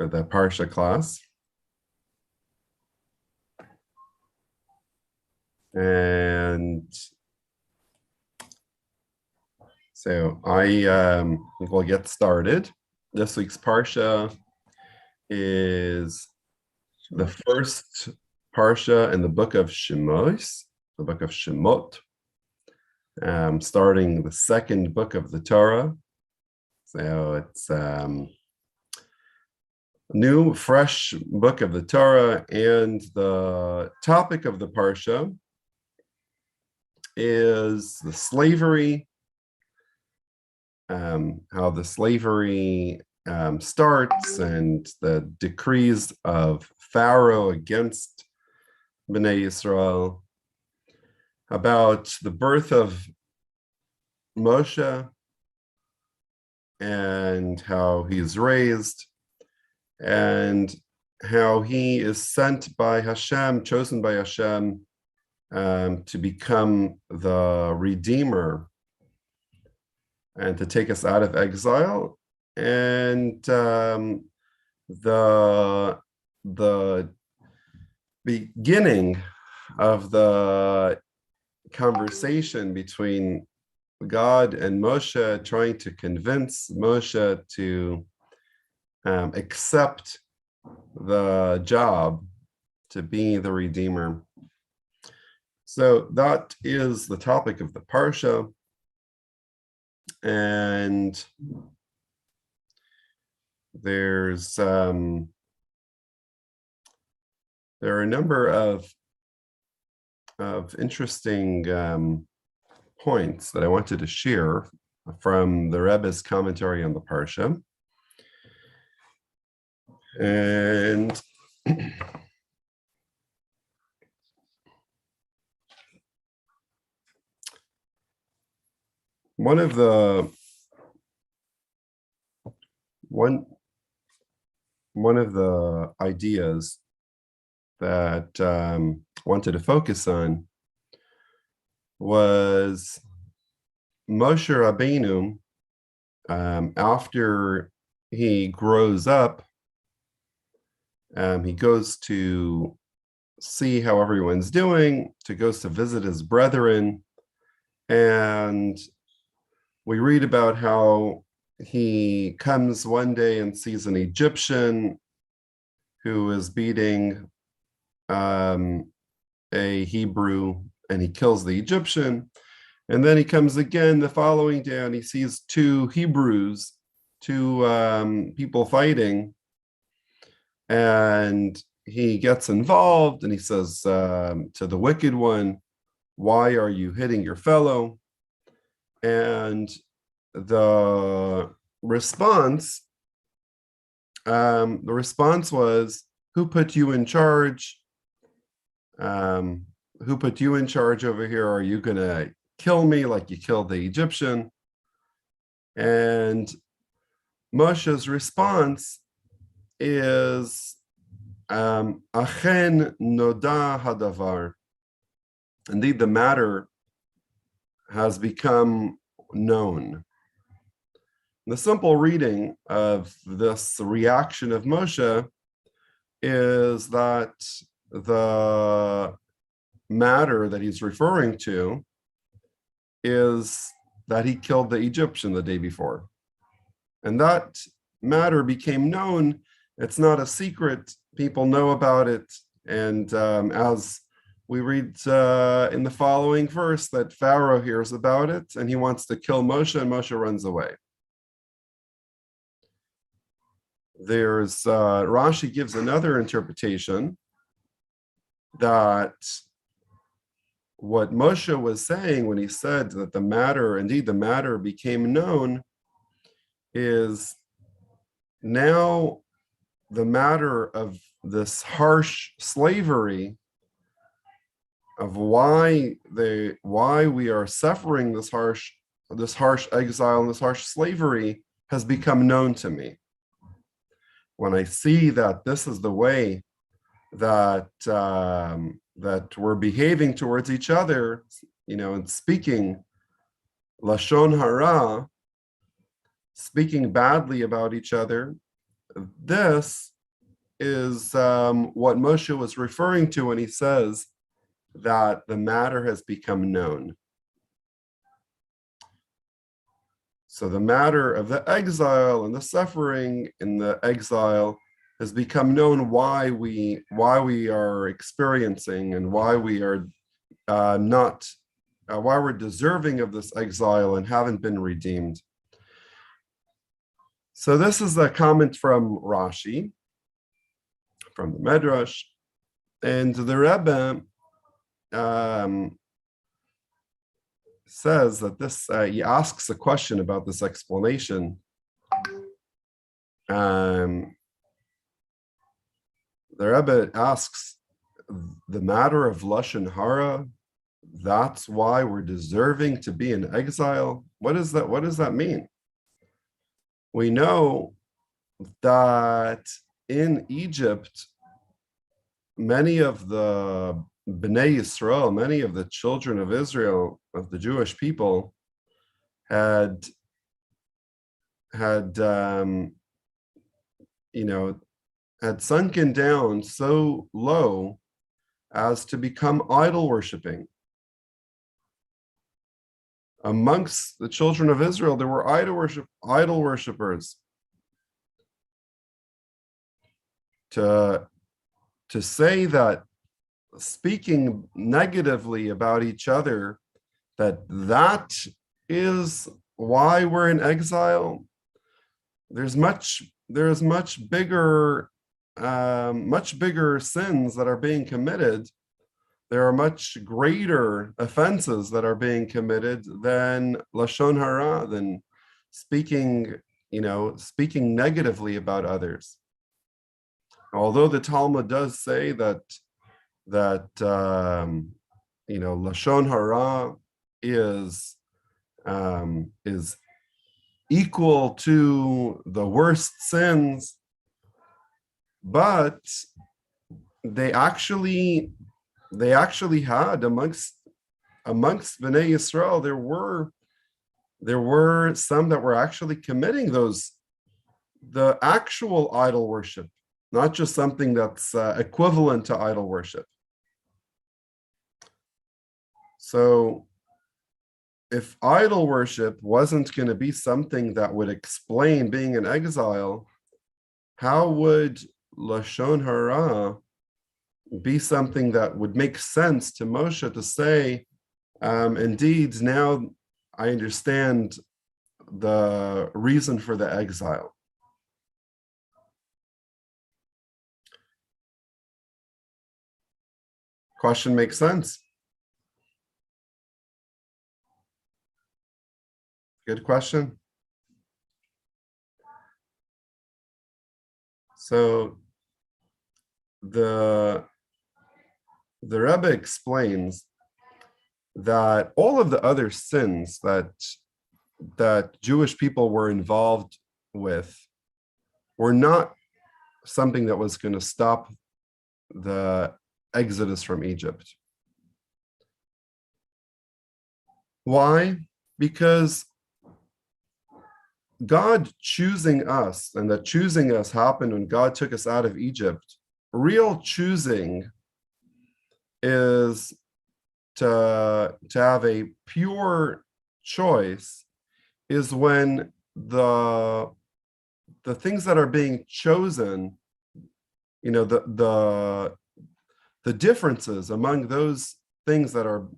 for the Parasha class. And so I will get started. This week's Parsha is the first Parsha in the book of Shemot, the book of Shemot, starting the second book of the Torah. So it's new, fresh book of the Torah, and the topic of the Parsha is the slavery, how the slavery starts, and the decrees of Pharaoh against Bnei Yisrael, about the birth of Moshe and how he's raised, and how he is sent by Hashem, chosen by Hashem, to become the Redeemer and to take us out of exile. And the beginning of the conversation between God and Moshe, trying to convince Moshe to accept the job to be the Redeemer. So that is the topic of the Parsha. And there are a number of interesting points that I wanted to share from the Rebbe's commentary on the Parsha. And one of the ideas that wanted to focus on was Moshe Rabbeinu, after he grows up, he goes to see how everyone's doing, goes to visit his brethren, and we read about how he comes one day and sees an Egyptian who is beating a Hebrew, and he kills the Egyptian. And then he comes again the following day and he sees two Hebrews, two people fighting, and he gets involved and he says to the wicked one, "Why are you hitting your fellow?" And the response was, "Who put you in charge? Who put you in charge over here? Are you gonna kill me like you killed the Egyptian?" And Moshe's response is, "Achen noda hadavar." Indeed, the matter has become known. The simple reading of this reaction of Moshe is that the matter that he's referring to is that he killed the Egyptian the day before. And that matter became known. It's not a secret. People know about it. And as we read in the following verse, that Pharaoh hears about it and he wants to kill Moshe, and Moshe runs away. There's Rashi gives another interpretation that what Moshe was saying when he said that the matter became known, is now the matter of this harsh slavery, of why we are suffering this harsh exile and this harsh slavery, has become known to me. When I see that this is the way that we're behaving towards each other, and speaking lashon hara, speaking badly about each other, this what Moshe was referring to when he says that the matter has become known. So the matter of the exile and the suffering in the exile has become known, why we are experiencing and why we are not why we're deserving of this exile and haven't been redeemed. So this is a comment from Rashi, from the Medrash, and the Rebbe says that this, he asks a question about this explanation. The Rebbe asks, the matter of Lashon Hara, that's why we're deserving to be in exile? What is that? What does that mean? We know that in Egypt, many of the Bnei Yisrael, many of the children of Israel, of the Jewish people, had sunken down so low as to become idol worshiping. Amongst the children of Israel, there were idol worshipers. To say that speaking negatively about each other, that is why we're in exile, there's much bigger sins that are being committed. There are much greater offenses that are being committed than Lashon Hara, than speaking negatively about others. Although the Talmud does say that Lashon Hara is equal to the worst sins, but they actually had amongst Bnei Yisrael, there were some that were actually committing the actual idol worship, not just something that's equivalent to idol worship. So if idol worship wasn't going to be something that would explain being in exile, how would Lashon Hara be something that would make sense to Moshe to say, indeed, now I understand the reason for the exile? Question makes sense. Good question. So the Rebbe explains that all of the other sins that Jewish people were involved with were not something that was going to stop the exodus from Egypt. Why? Because God choosing us, and that choosing us happened when God took us out of Egypt. Real choosing is to have a pure choice, is when the things that are being chosen, the differences among those things that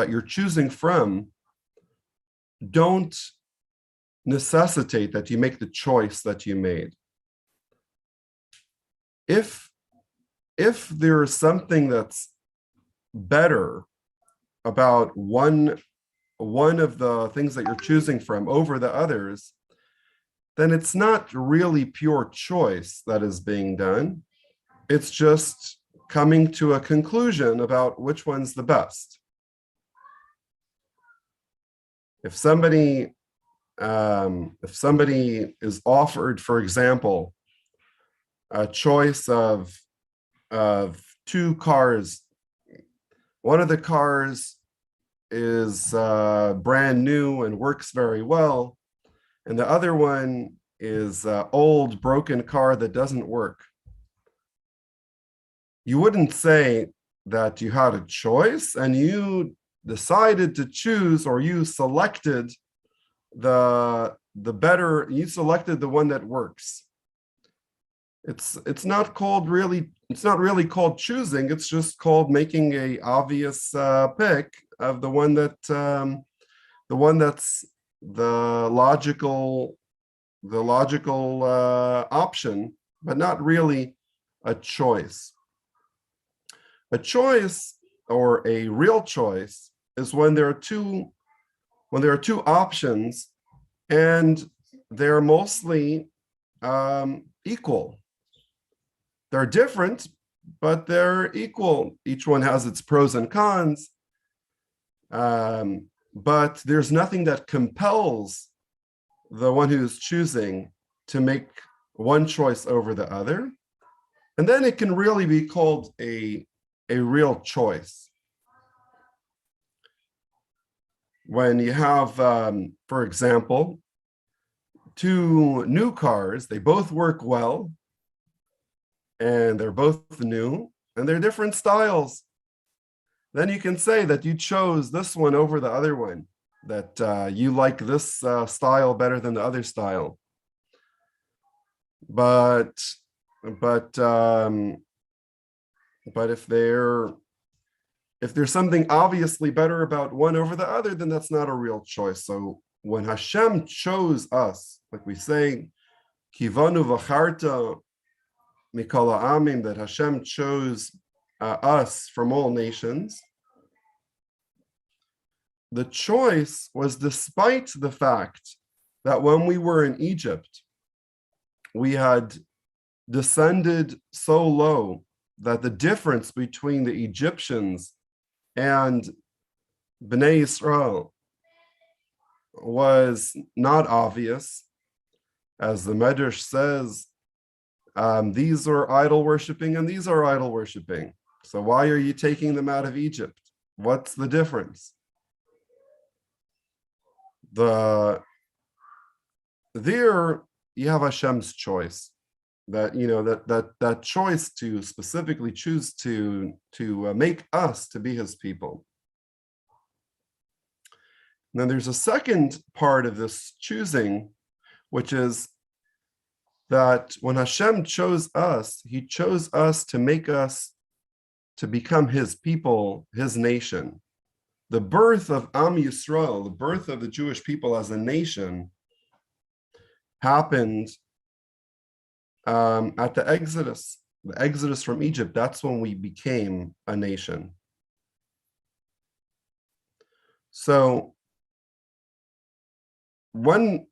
you're choosing from don't necessitate that you make the choice that you made. If there is something that's better about one of the things that you're choosing from over the others, then it's not really pure choice that is being done. It's just coming to a conclusion about which one's the best. If somebody is offered, for example, a choice of two cars, one of the cars is brand new and works very well, and the other one is an old broken car that doesn't work. you wouldn't say that you had a choice and you decided to choose, or you selected you selected the one that works. It's not really called choosing. It's just called making a obvious pick of the one that's the logical option, but not really a choice. A choice, or a real choice, is when there are two options and they're mostly equal. They're different, but they're equal. Each one has its pros and cons, but there's nothing that compels the one who's choosing to make one choice over the other. And then it can really be called a real choice. When you have, for example, two new cars, they both work well, and they're both new, and they're different styles. Then you can say that you chose this one over the other one, that you like this style better than the other style. But if there's something obviously better about one over the other, then that's not a real choice. So when Hashem chose us, like we say, Kivanu v'charta mikol ha'amim, that Hashem chose us from all nations, the choice was despite the fact that when we were in Egypt, we had descended so low that the difference between the Egyptians and Bnei Israel was not obvious. As the Medrash says, these are idol worshiping and these are idol worshiping. So why are you taking them out of Egypt? What's the difference? There you have Hashem's choice. That choice to specifically choose to make us to be his people. Now there's a second part of this choosing, which is that when Hashem chose us, he chose us to make us to become his people, his nation. The birth of Am Yisrael, the birth of the Jewish people as a nation, happened at the Exodus from Egypt. That's when we became a nation. So when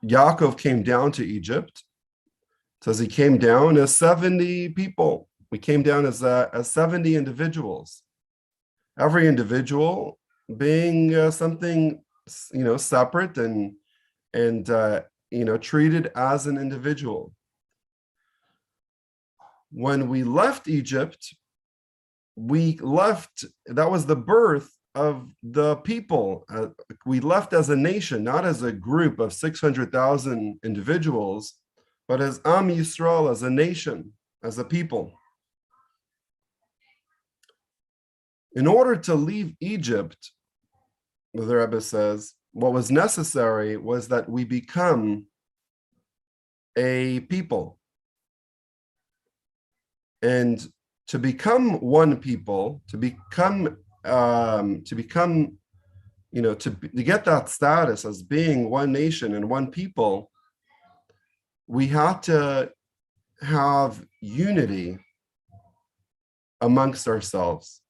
Yaakov came down to Egypt, it says he came down as 70 people. We came down as 70 individuals. Every individual being something, separate and treated as an individual. When we left Egypt, that was the birth of the people. We left as a nation, not as a group of 600,000 individuals, but as Am Yisrael, as a nation, as a people. In order to leave Egypt, the Rebbe says, what was necessary was that we become a people. And to become one people, to get that status as being one nation and one people, we had to have unity amongst ourselves.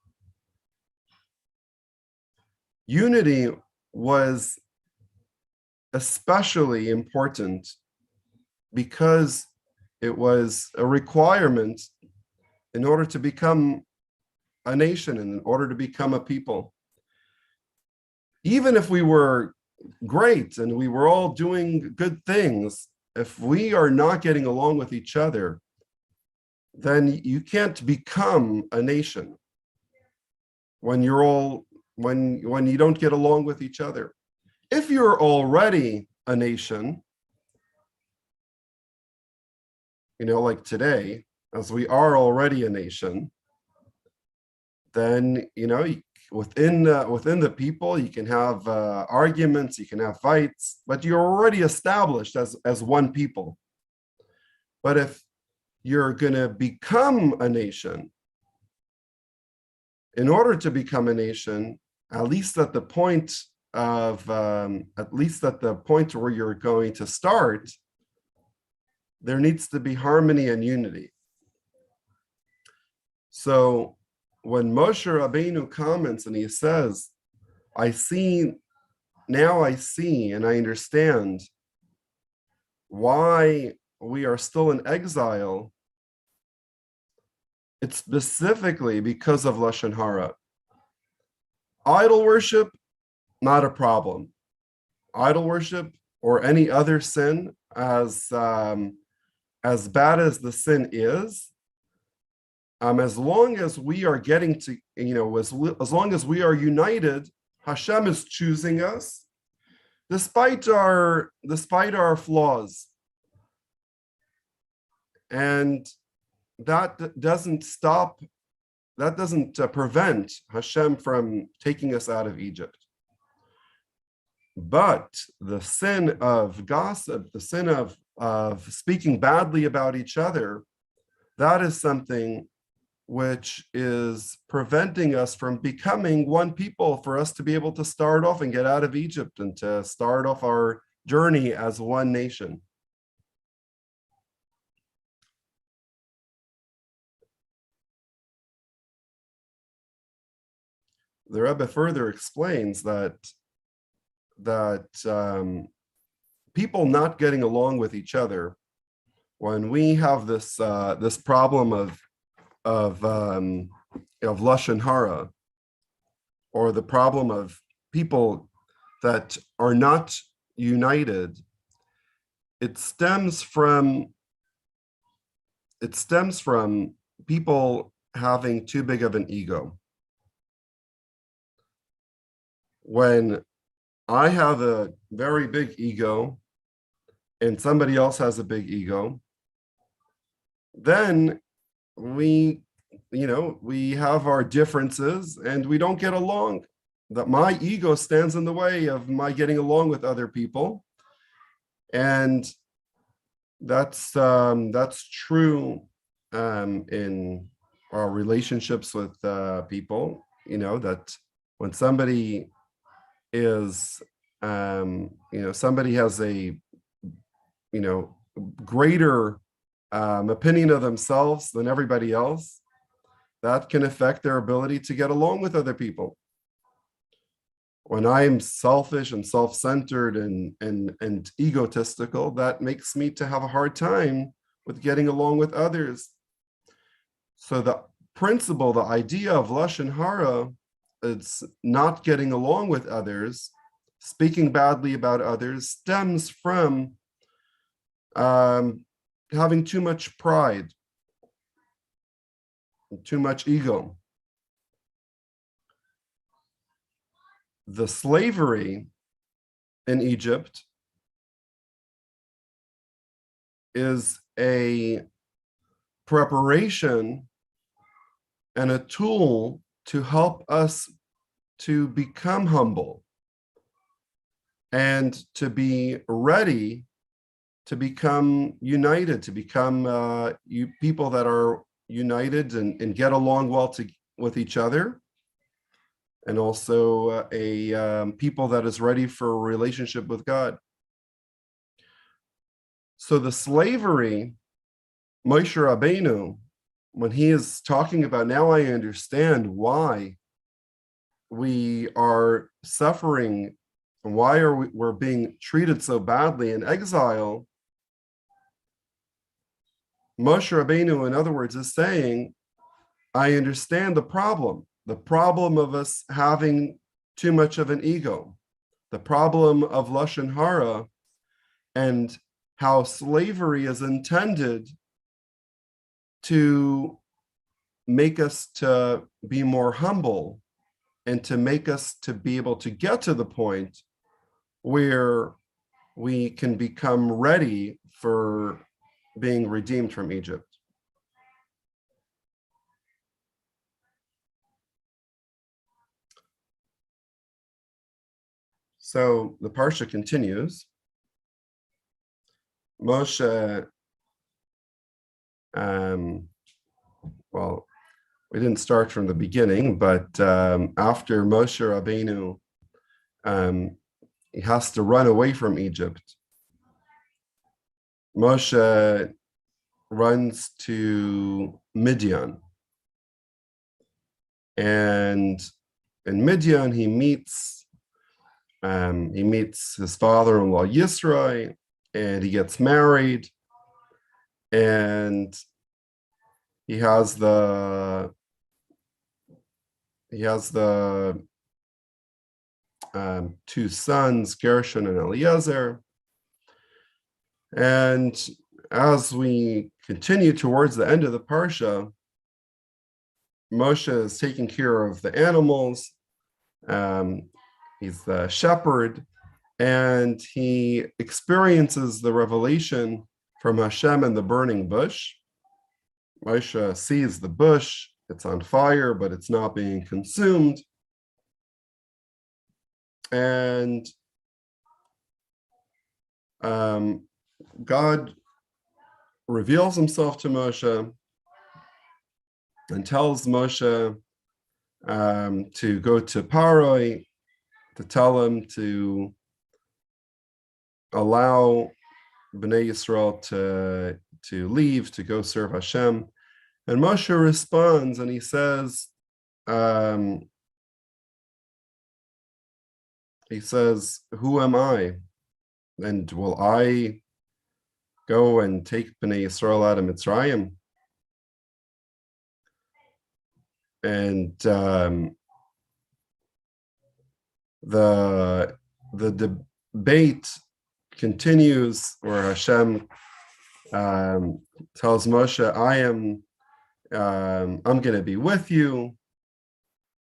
Unity was especially important because it was a requirement in order to become a nation and in order to become a people. Even if we were great and we were all doing good things, if we are not getting along with each other, then you can't become a nation when you don't get along with each other. If you're already a nation, like today, as we are already a nation, then within the people you can have arguments, you can have fights, but you're already established as one people. But if you're going to become a nation, in order to become a nation, at least at the point where you're going to start, there needs to be harmony and unity. So when Moshe Rabbeinu comments and he says, I see and I understand why we are still in exile, it's specifically because of Lashon Hara. Idol worship, not a problem. Idol worship or any other sin, as bad as the sin is, as long as we are getting to, as long as we are united, Hashem is choosing us, despite our flaws. And that doesn't prevent Hashem from taking us out of Egypt. But the sin of gossip, the sin of speaking badly about each other, that is something which is preventing us from becoming one people, for us to be able to start off and get out of Egypt and to start off our journey as one nation. The Rebbe further explains that people not getting along with each other, when we have this problem of Lashon Hara, or the problem of people that are not united, it stems from people having too big of an ego. When I have a very big ego and somebody else has a big ego, then we have our differences and we don't get along. That my ego stands in the way of my getting along with other people. And that's true in our relationships with people, that when somebody is, somebody has a, greater opinion of themselves than everybody else, that can affect their ability to get along with other people. When I'm selfish and self-centered and egotistical, that makes me to have a hard time with getting along with others. So the principle, the idea of Lashon Hara, it's not getting along with others, speaking badly about others, stems from having too much pride, too much ego. The slavery in Egypt is a preparation and a tool to help us to become humble and to be ready to become united, to become people that are united and get along well with each other, and also a people that is ready for a relationship with God. So the slavery, Moshe Rabbeinu, when he is talking about, now I understand why we are suffering and why we're being treated so badly in exile, Moshe Rabbeinu, in other words, is saying, I understand the problem of us having too much of an ego, the problem of Lashon Hara, and how slavery is intended to make us to be more humble and to make us to be able to get to the point where we can become ready for being redeemed from Egypt. So the Parsha continues. Moshe, well, we didn't start from the beginning, but after Moshe Rabbeinu, he has to run away from Egypt. Moshe runs to Midian. And in Midian, he meets his father-in-law Yisro, and he gets married, and he has the two sons, Gershon and Eliezer. And as we continue towards the end of the Parsha, Moshe is taking care of the animals. He's the shepherd, and he experiences the revelation from Hashem in the burning bush. Moshe sees the bush, it's on fire, but it's not being consumed. And God reveals himself to Moshe and tells Moshe to go to Paroi, to tell him to allow Bnei Yisrael to leave, to go serve Hashem. And Moshe responds and he says, who am I? And will I go and take Bnei Yisrael out of Mitzrayim? And the debate continues where Hashem tells Moshe, I'm going to be with you.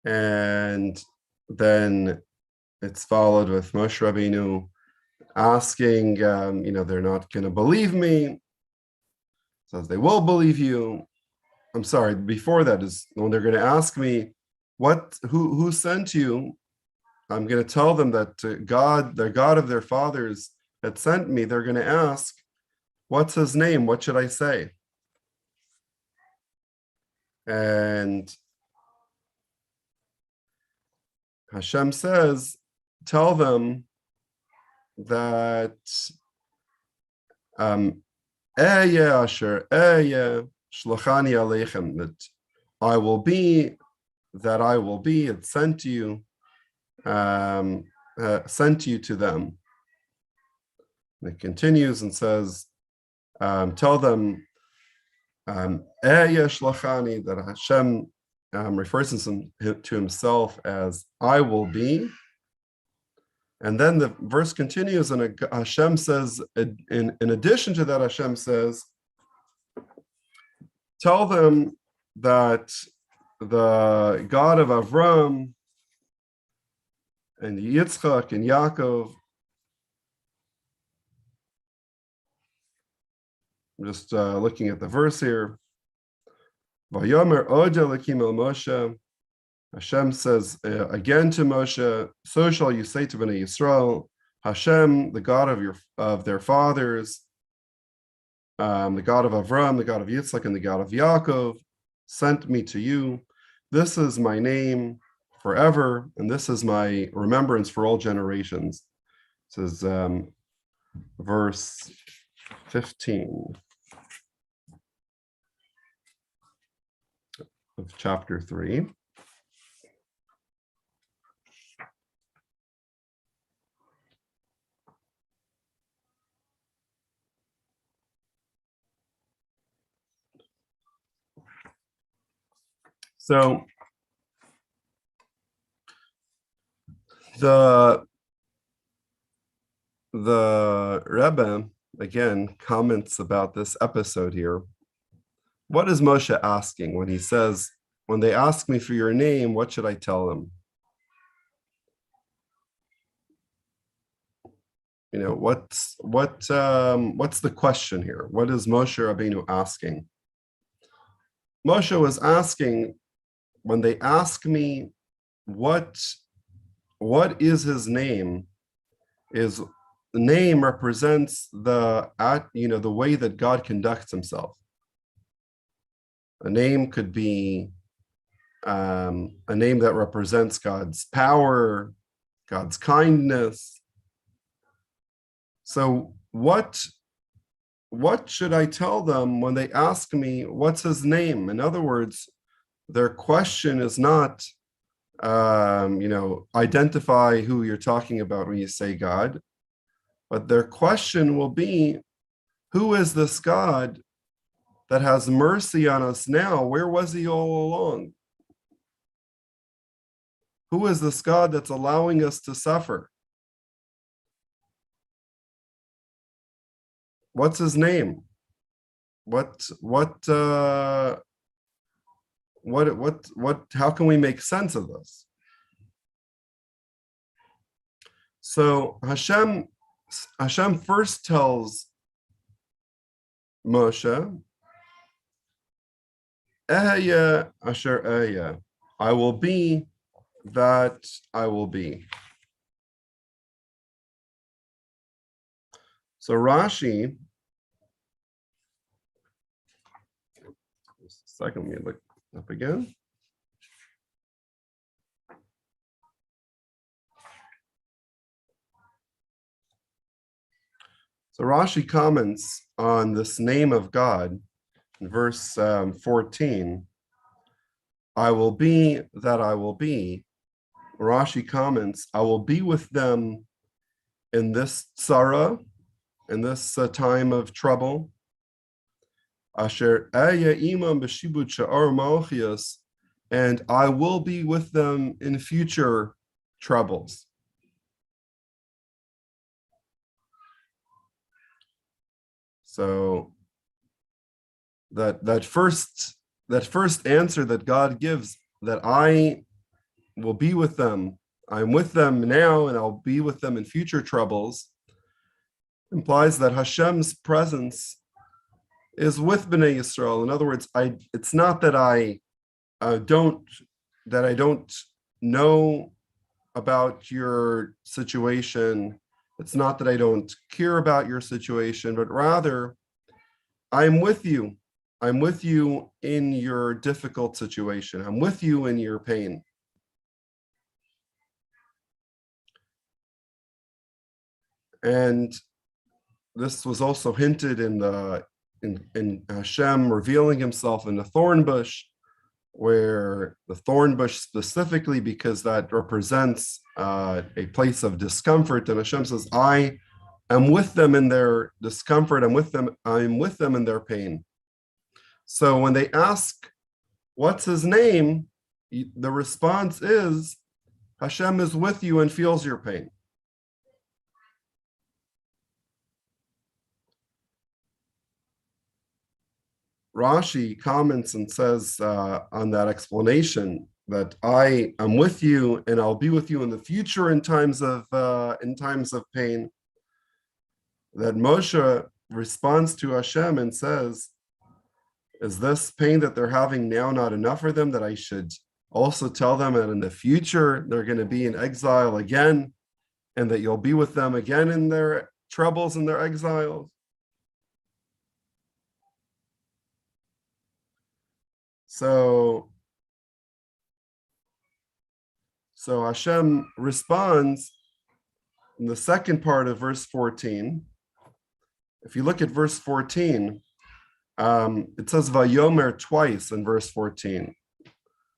And then it's followed with Moshe Rabbeinu asking, they're not going to believe me. Says they will believe you. I'm sorry, before that is when they're going to ask me, who sent you? I'm going to tell them that God, the God of their fathers that sent me. They're going to ask, what's his name? What should I say? And Hashem says, tell them that Shlachani Aleichem, that I will be, it sent you to them. And it continues and says, tell them, Shlachani, that Hashem refers to himself as I will be. And then the verse continues, and Hashem says, in addition to that, Hashem says, tell them that the God of Avram and Yitzchak and Yaakov, I'm just looking at the verse here. Vayomer Od Elokim el Moshe. Hashem says again to Moshe, so shall you say to Bnei Yisrael, Hashem, the God of their fathers, the God of Avram, the God of Yitzchak, and the God of Yaakov, sent me to you. This is my name forever, and this is my remembrance for all generations. This is verse 15 of chapter 3. So the Rebbe again comments about this episode here. What is Moshe asking when he says, when they ask me for your name, what should I tell them? What's the question here? What is Moshe Rabbeinu asking? Moshe was asking, when they ask me what is his name, is the name represents the way that God conducts himself. A name could be a name that represents God's power, God's kindness. So what should I tell them when they ask me, what's his name? In other words, their question is not, identify who you're talking about when you say God, but their question will be, who is this God that has mercy on us now? Where was he all along? Who is this God that's allowing us to suffer? What's his name? How can we make sense of this? So Hashem first tells Moshe, Ehya asher ehya, I will be that I will be. So Rashi, just a second, let me look up again. So Rashi comments on this name of God in verse 14. I will be that I will be. Rashi comments, I will be with them in this tzara, in this time of trouble. Asher aya imam b'shibut sha'ar malchias, and I will be with them in future troubles. So that first answer that God gives, that I will be with them, I'm with them now and I'll be with them in future troubles, implies that Hashem's presence is with Bnei Yisrael. In other words, it's not that I don't know about your situation. It's not that I don't care about your situation, but rather I'm with you. I'm with you in your difficult situation. I'm with you in your pain. And this was also hinted in Hashem revealing himself in the thorn bush, where the thorn bush specifically, because that represents a place of discomfort, and Hashem says, I am with them in their discomfort, I'm with them in their pain. So when they ask, what's his name? The response is, Hashem is with you and feels your pain. Rashi comments and says on that explanation that I am with you and I'll be with you in the future in times of pain. That Moshe responds to Hashem and says, is this pain that they're having now not enough for them, that I should also tell them that in the future they're going to be in exile again, and that you'll be with them again in their troubles and their exiles? So Hashem responds in the second part of verse 14. If you look at verse 14, it says Vayomer twice in verse 14.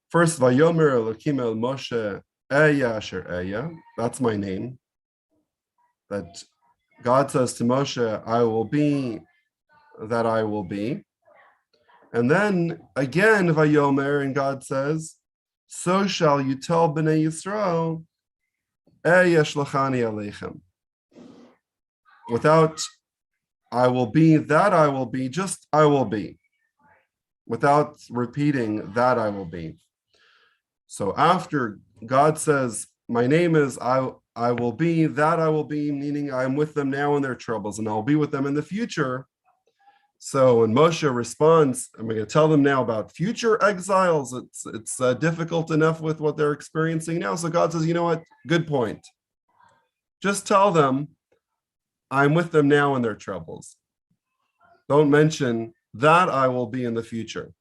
First, Vayomer Elokim el Moshe Eya Asher Eya. That's my name. That God says to Moshe, I will be that I will be. And then again, Vayomer, and God says, so shall you tell Bnei Yisrael, Yeshlachani Aleichem. Without I will be that I will be, just I will be. Without repeating that I will be. So after God says, my name is I will be that I will be, meaning I'm with them now in their troubles and I'll be with them in the future. So when Moshe responds, I'm going to tell them now about future exiles. It's difficult enough with what they're experiencing now. So God says, you know what? Good point. Just tell them, I'm with them now in their troubles. Don't mention that I will be in the future.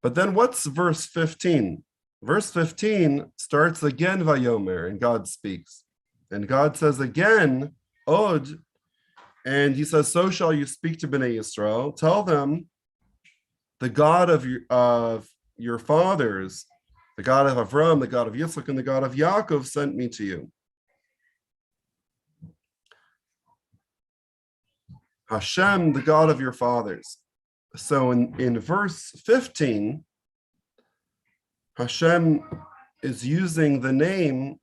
But then what's verse 15? Verse 15 starts again, Vayomer, and God speaks. And God says again, Od, and he says, so shall you speak to Bnei Yisrael. Tell them, the God of your fathers, the God of Avram, the God of Yitzchak, and the God of Yaakov sent me to you. Hashem, the God of your fathers. So in verse 15, Hashem is using the name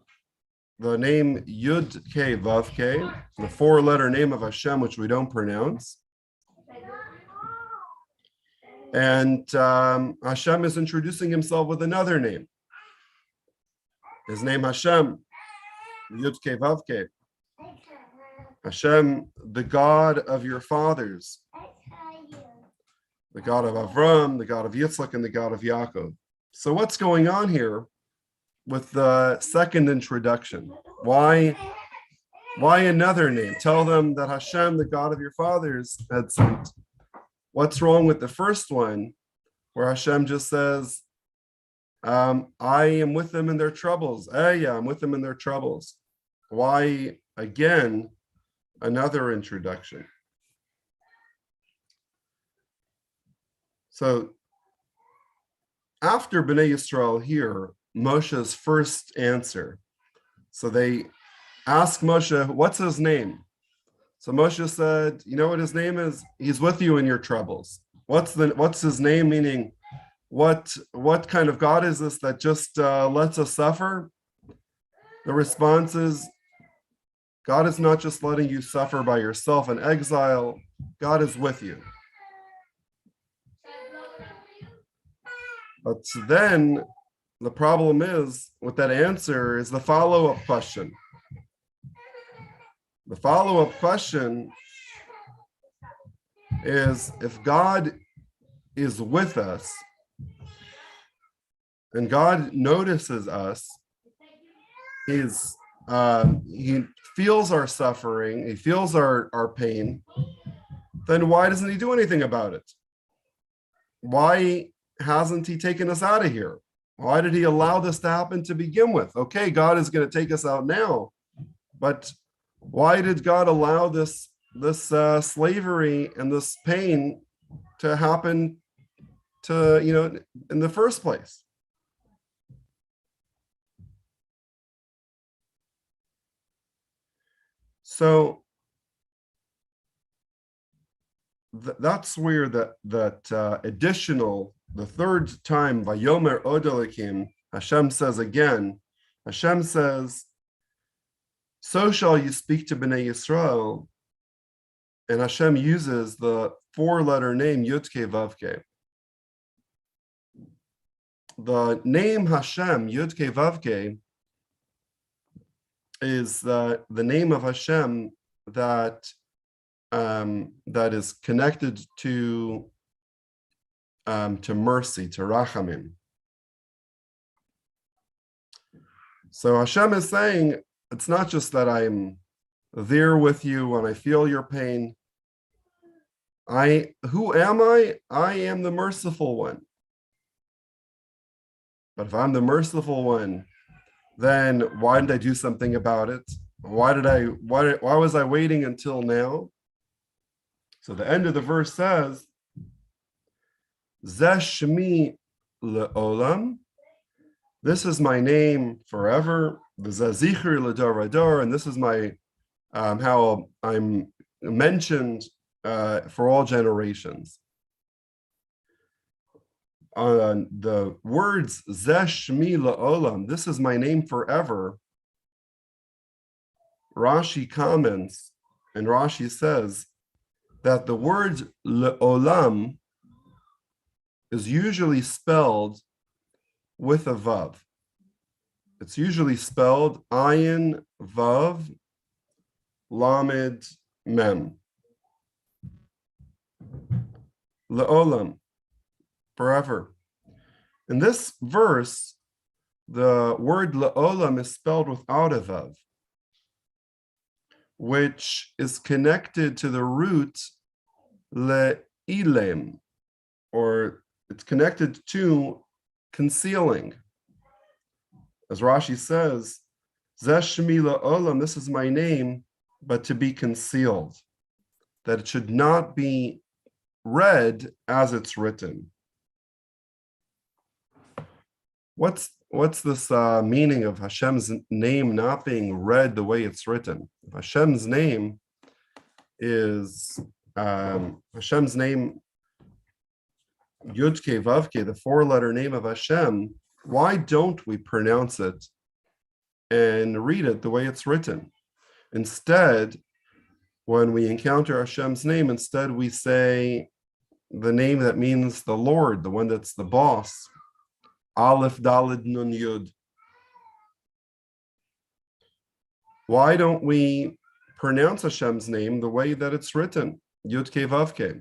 Yud Ke Vav Ke, the four-letter name of Hashem, which we don't pronounce. And Hashem is introducing himself with another name. His name Hashem, Yud Ke Vav Ke. Hashem, the God of your fathers, the God of Avram, the God of Yitzchak, and the God of Yaakov. So what's going on here with the second introduction? Why another name? Tell them that Hashem, the God of your fathers, had sent. What's wrong with the first one, where Hashem just says, I am with them in their troubles. Yeah, I'm with them in their troubles. Why, again, another introduction? So after Bnei Yisrael hear Moshe's first answer, so they ask Moshe, what's his name? So Moshe said, you know what his name is? He's with you in your troubles. What's his name? Meaning, what kind of God is this that just lets us suffer? The response is, God is not just letting you suffer by yourself in exile. God is with you. But then the problem is with that answer is the follow-up question. The follow-up question is, if God is with us and God notices us, he feels our suffering, he feels our pain, then why doesn't he do anything about it? Why hasn't he taken us out of here? Why did he allow this to happen to begin with? Okay, God is going to take us out now, but why did God allow this slavery and this pain to happen to, in the first place? So that's where that additional, the third time, Vayomer Od Elokim, Hashem says again, Hashem says, so shall you speak to Bnei Yisrael, and Hashem uses the four-letter name Yud Ke Vav Ke. The name Hashem, Yud Ke Vav Ke, is the name of Hashem that is connected to mercy, to rachamim. So Hashem is saying, it's not just that I'm there with you when I feel your pain. Who am I? I am the merciful one. But if I'm the merciful one, then why didn't I do something about it? Why was I waiting until now? So the end of the verse says, Zeh Shemi le'olam. This is my name forever. V'zeh Zichri l'dor v'dor, and this is my how I'm mentioned for all generations. The words Zeh Shemi le'olam, this is my name forever. Rashi comments, and Rashi says that the word le'olam is usually spelled with a vav. It's usually spelled ayin vav lamed mem. Le'olam, forever. In this verse, the word le'olam is spelled without a vav, which is connected to the root le'ilem, or it's connected to concealing. As Rashi says, Zeh shmi le'olam, this is my name, but to be concealed, that it should not be read as it's written. What's this meaning of Hashem's name not being read the way it's written? If Hashem's name is Hashem's name, Yud-Kei Vav-Kei, the four-letter name of Hashem, why don't we pronounce it and read it the way it's written? Instead, when we encounter Hashem's name, instead we say the name that means the Lord, the one that's the boss. Aleph Daled Nun Yud. Why don't we pronounce Hashem's name the way that it's written? Yud Kei Vav Kei.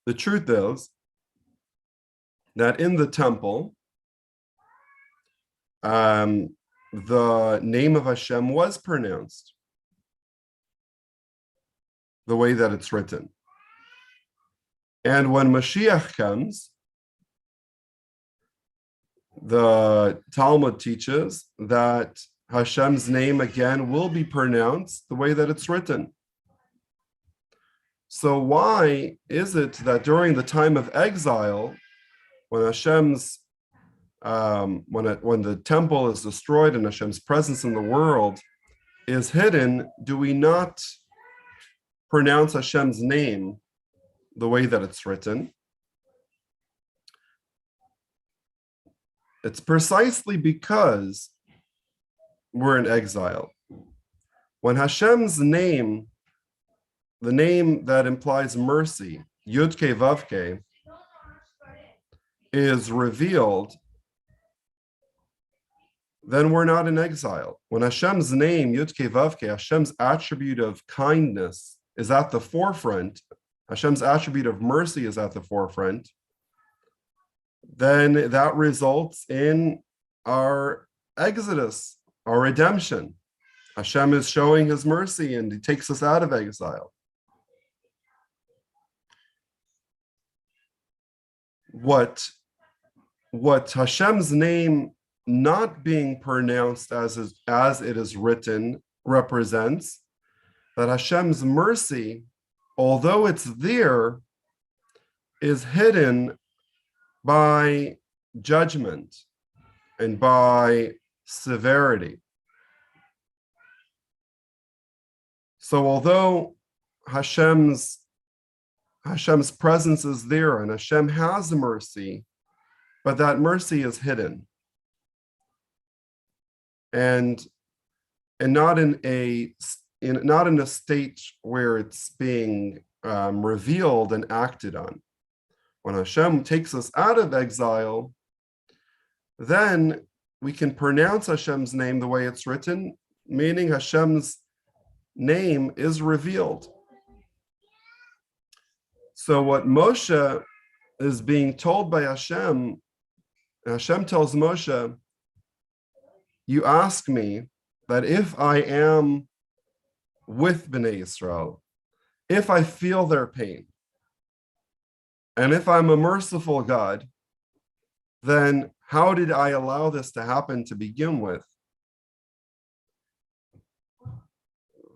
The truth is that in the temple, the name of Hashem was pronounced the way that it's written. And when Mashiach comes, the Talmud teaches that Hashem's name again will be pronounced the way that it's written. So why is it that during the time of exile, when Hashem's when the temple is destroyed and Hashem's presence in the world is hidden, do we not pronounce Hashem's name the way that it's written? It's precisely because we're in exile. When Hashem's name, the name that implies mercy, Yud Kei Vav Kei, is revealed, then we're not in exile. When Hashem's name, Yud Kei Vav Kei, Hashem's attribute of kindness is at the forefront, Hashem's attribute of mercy is at the forefront, then that results in our exodus, our redemption. Hashem is showing his mercy and he takes us out of exile. What Hashem's name not being pronounced as it is written represents that Hashem's mercy, although it's there, is hidden by judgment and by severity. So although Hashem's presence is there and Hashem has mercy, but that mercy is hidden and not in a state where it's being revealed and acted on. When Hashem takes us out of exile, then we can pronounce Hashem's name the way it's written, meaning Hashem's name is revealed. So what Moshe is being told by Hashem, Hashem tells Moshe, you ask me that if I am with Bnei Yisrael, if I feel their pain, and if I'm a merciful God, then how did I allow this to happen to begin with?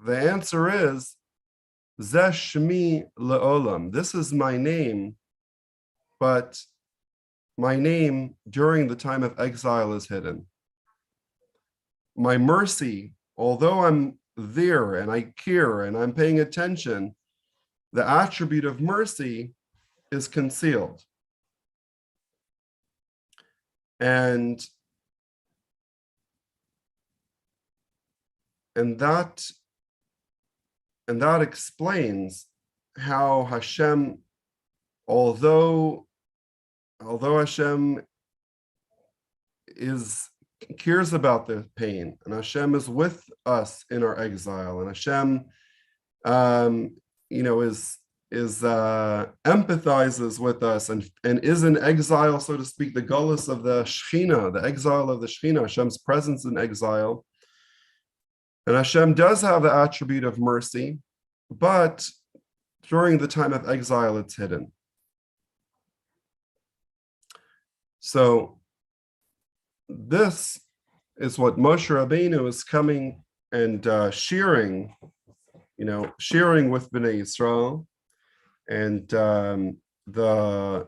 The answer is, Zeh shmi le'olam. This is my name, but my name during the time of exile is hidden. My mercy, although I'm there and I care and I'm paying attention, the attribute of mercy is concealed. And that explains how Hashem, although Hashem cares about the pain, and Hashem is with us in our exile, and Hashem, empathizes with us and is in exile, so to speak, the gullus of the Shechina, the exile of the Shechina, Hashem's presence in exile. And Hashem does have the attribute of mercy, but during the time of exile, it's hidden. So this is what Moshe Rabbeinu is coming and sharing with Bnei Yisrael. And the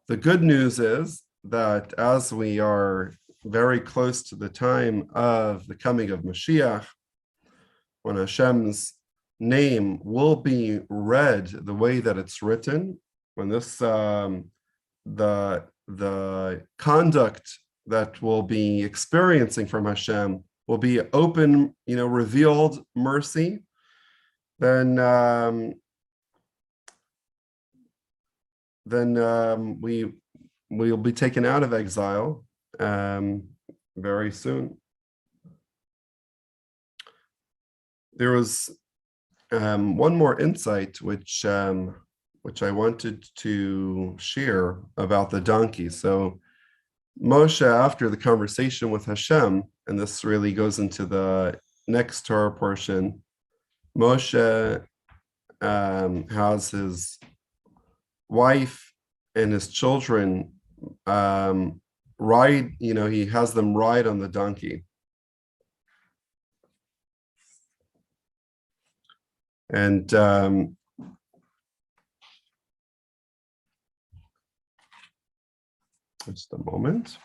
good news is that as we are very close to the time of the coming of Mashiach, when Hashem's name will be read the way that it's written, when this the conduct that we'll be experiencing from Hashem will be open, revealed mercy, then we'll be taken out of exile very soon. There was one more insight which I wanted to share about the donkey. So Moshe, after the conversation with Hashem, and this really goes into the next Torah portion, Moshe has his wife and his children ride, he has them ride on the donkey. And just a moment.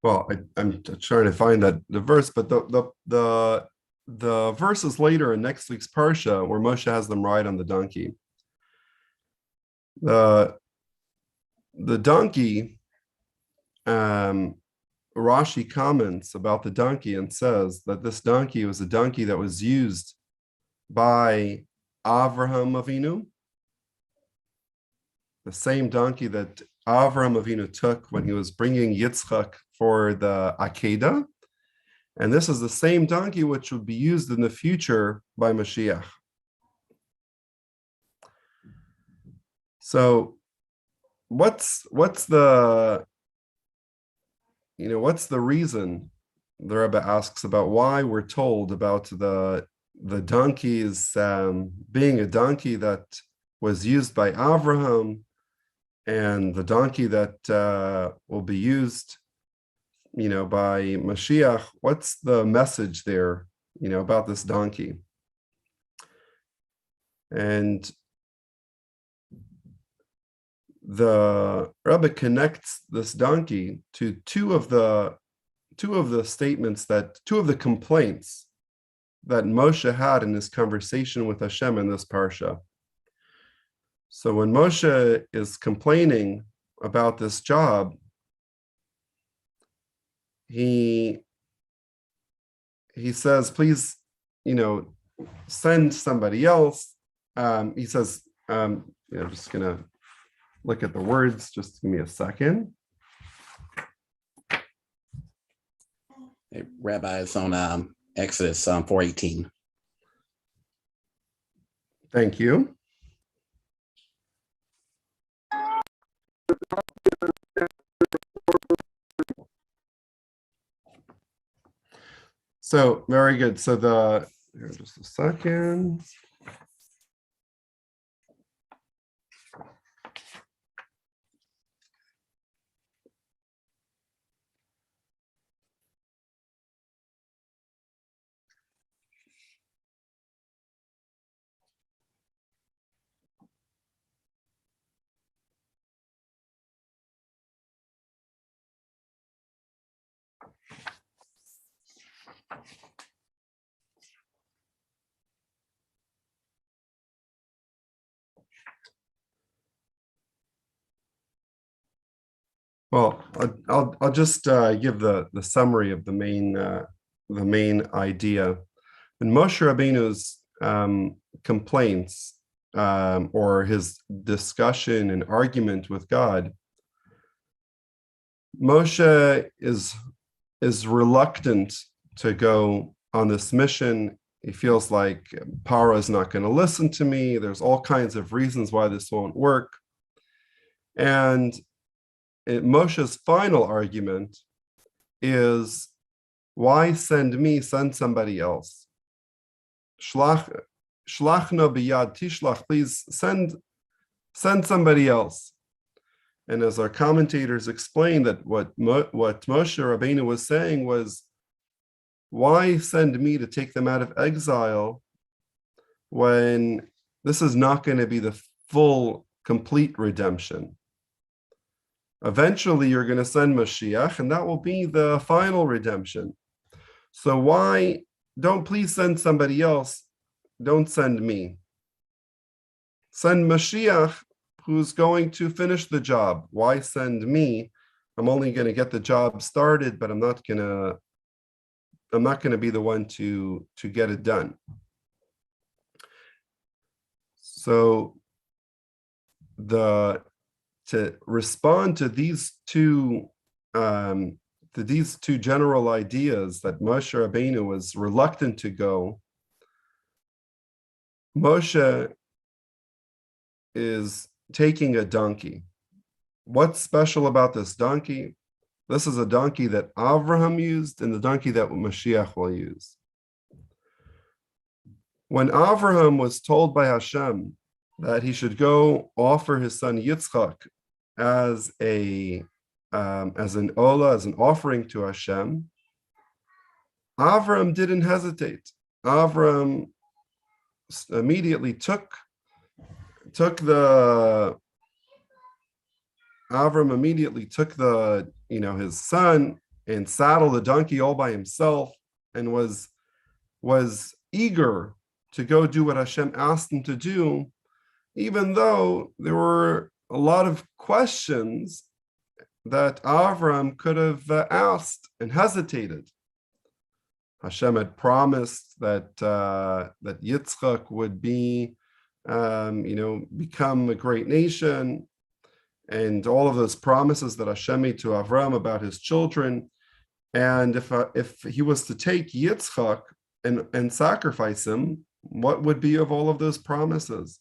Well, I'm trying to find the verse, but the verses later in next week's Parsha where Moshe has them ride on the donkey. The donkey, Rashi comments about the donkey and says that this donkey was a donkey that was used by Avraham Avinu, the same donkey that Avraham Avinu took when he was bringing Yitzchak for the Akedah. And this is the same donkey which would be used in the future by Mashiach. So what's the reason, the Rebbe asks, about why we're told about the donkeys being a donkey that was used by Avraham and the donkey that will be used, by Mashiach? What's the message there, about this donkey? And the Rebbe connects this donkey to two of the complaints that Moshe had in his conversation with Hashem in this parsha. So when Moshe is complaining about this job, he says, please, send somebody else. He says, I'm just gonna look at the words, just give me a second. Hey, Rabbi, it's on Exodus 4:18. Thank you. So very good. So here, just a second. Well, I'll just give the summary of the main idea. In Moshe Rabbeinu's complaints or his discussion and argument with God, Moshe is reluctant to go on this mission. He feels like Paro is not going to listen to me. There's all kinds of reasons why this won't work. And Moshe's final argument is, why send me? Send somebody else. Shlachna biyad tishlach, please send somebody else. And as our commentators explain, that what Moshe Rabbeinu was saying was, why send me to take them out of exile when this is not going to be the full, complete redemption? Eventually, you're going to send Mashiach, and that will be the final redemption. So why don't please send somebody else? Don't send me. Send Mashiach, who's going to finish the job. Why send me? I'm only going to get the job started, but I'm not going to be the one to get it done. So to respond to these two general ideas that Moshe Rabbeinu was reluctant to go, Moshe is taking a donkey. What's special about this donkey? This is a donkey that Avraham used and the donkey that Mashiach will use. When Avraham was told by Hashem that he should go offer his son Yitzchak as an offering to Hashem, Avraham didn't hesitate. Avraham immediately took his son and saddled the donkey all by himself, and was eager to go do what Hashem asked him to do, even though there were a lot of questions that Avram could have asked and hesitated. Hashem had promised that Yitzchak would be, become a great nation, and all of those promises that Hashem made to Avram about his children. And if he was to take Yitzchak and sacrifice him, what would be of all of those promises?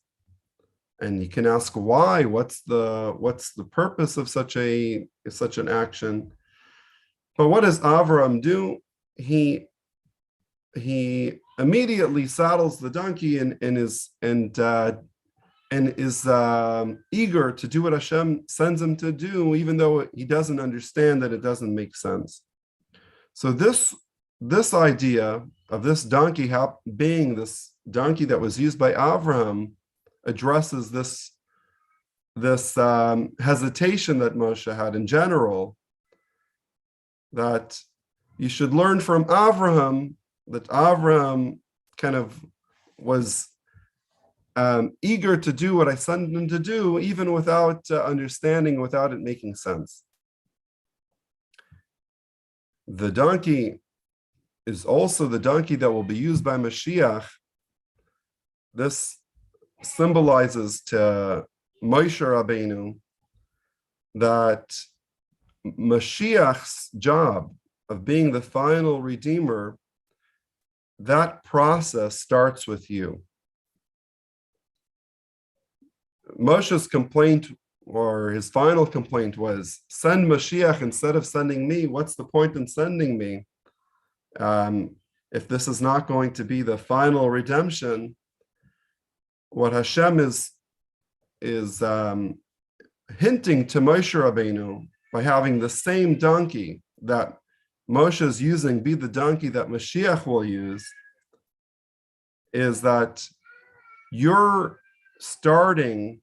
And you can ask why. What's the purpose of such an action? But what does Avram do? He immediately saddles the donkey and is eager to do what Hashem sends him to do, even though he doesn't understand that it doesn't make sense. So this idea of this donkey being this donkey that was used by Avraham addresses this hesitation that Moshe had in general, that you should learn from Avraham, that Avraham kind of was eager to do what I sent him to do, even without understanding, without it making sense. The donkey is also the donkey that will be used by Mashiach. This symbolizes to Moshe Rabbeinu that Mashiach's job of being the final redeemer, that process starts with you. Moshe's complaint, or his final complaint, was, send Mashiach instead of sending me. What's the point in sending me? If this is not going to be the final redemption, what Hashem is hinting to Moshe Rabbeinu by having the same donkey that Moshe is using be the donkey that Mashiach will use, is that you're starting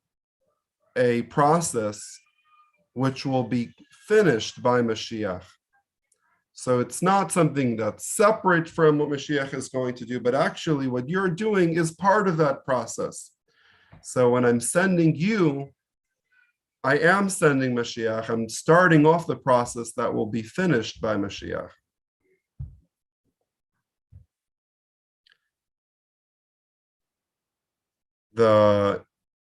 a process which will be finished by Mashiach. So it's not something that's separate from what Mashiach is going to do, but actually what you're doing is part of that process. So when I'm sending you, I am sending Mashiach. I'm starting off the process that will be finished by Mashiach. The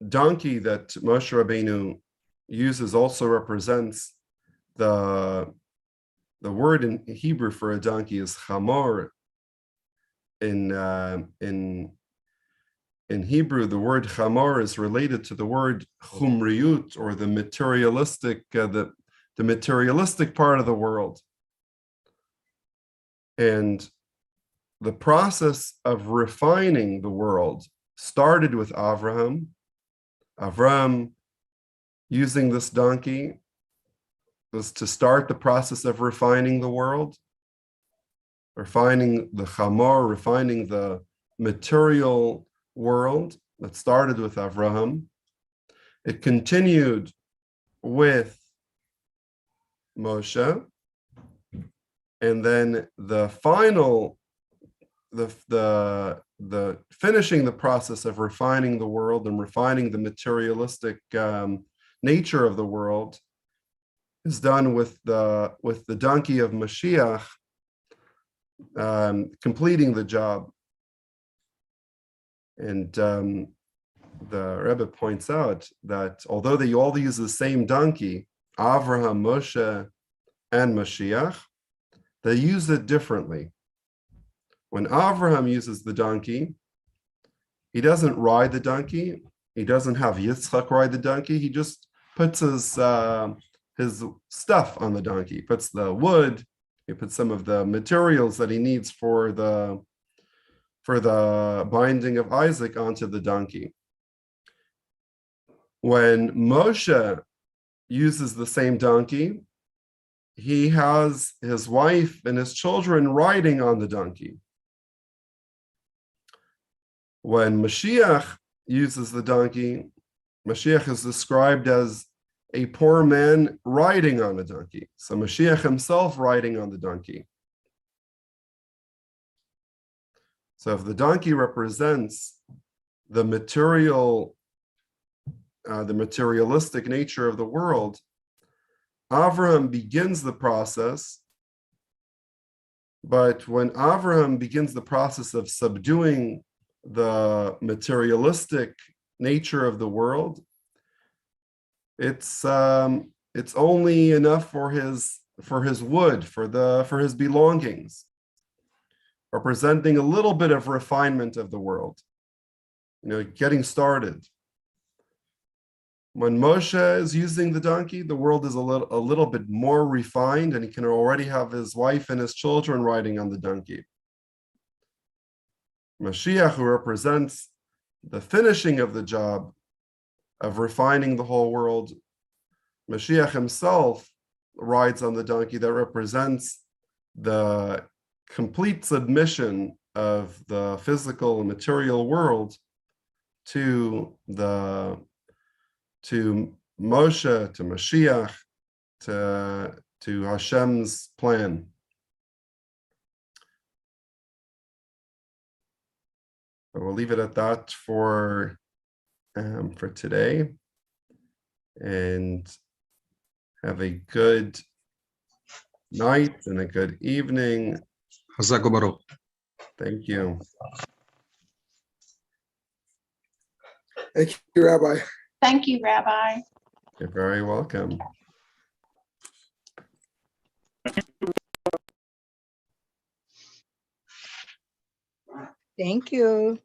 donkey that Moshe Rabbeinu uses also represents the word in Hebrew for a donkey is chamor. In Hebrew, the word chamor is related to the word chumriyut, or the materialistic, the materialistic part of the world. And the process of refining the world started with Avraham. Avram, using this donkey, was to start the process of refining the world, refining the chamor, refining the material world that started with Avraham. It continued with Moshe, and then the final, the finishing the process of refining the world and refining the materialistic nature of the world is done with the donkey of Mashiach, completing the job. And the Rebbe points out that although they all use the same donkey, Avraham, Moshe, and Mashiach, they use it differently. When Avraham uses the donkey, he doesn't ride the donkey. He doesn't have Yitzchak ride the donkey. He just puts his stuff on the donkey. He puts the wood. He puts some of the materials that he needs for the binding of Isaac onto the donkey. When Moshe uses the same donkey, he has his wife and his children riding on the donkey. When Mashiach uses the donkey, Mashiach is described as a poor man riding on a donkey. So Mashiach himself riding on the donkey. So if the donkey represents the materialistic nature of the world, Avraham begins the process, but when Avraham begins the process of subduing the materialistic nature of the world, it's only enough for his wood, for his belongings, representing a little bit of refinement of the world, getting started. When Moshe is using the donkey, the world is a little bit more refined, and he can already have his wife and his children riding on the donkey. Mashiach, who represents the finishing of the job of refining the whole world, Mashiach himself rides on the donkey that represents the complete submission of the physical and material world to Moshe, to Mashiach, to Hashem's plan. So we'll leave it at that for today, and have a good night and a good evening. Thank you. Thank you, Rabbi. Thank you, Rabbi. You're very welcome. Thank you.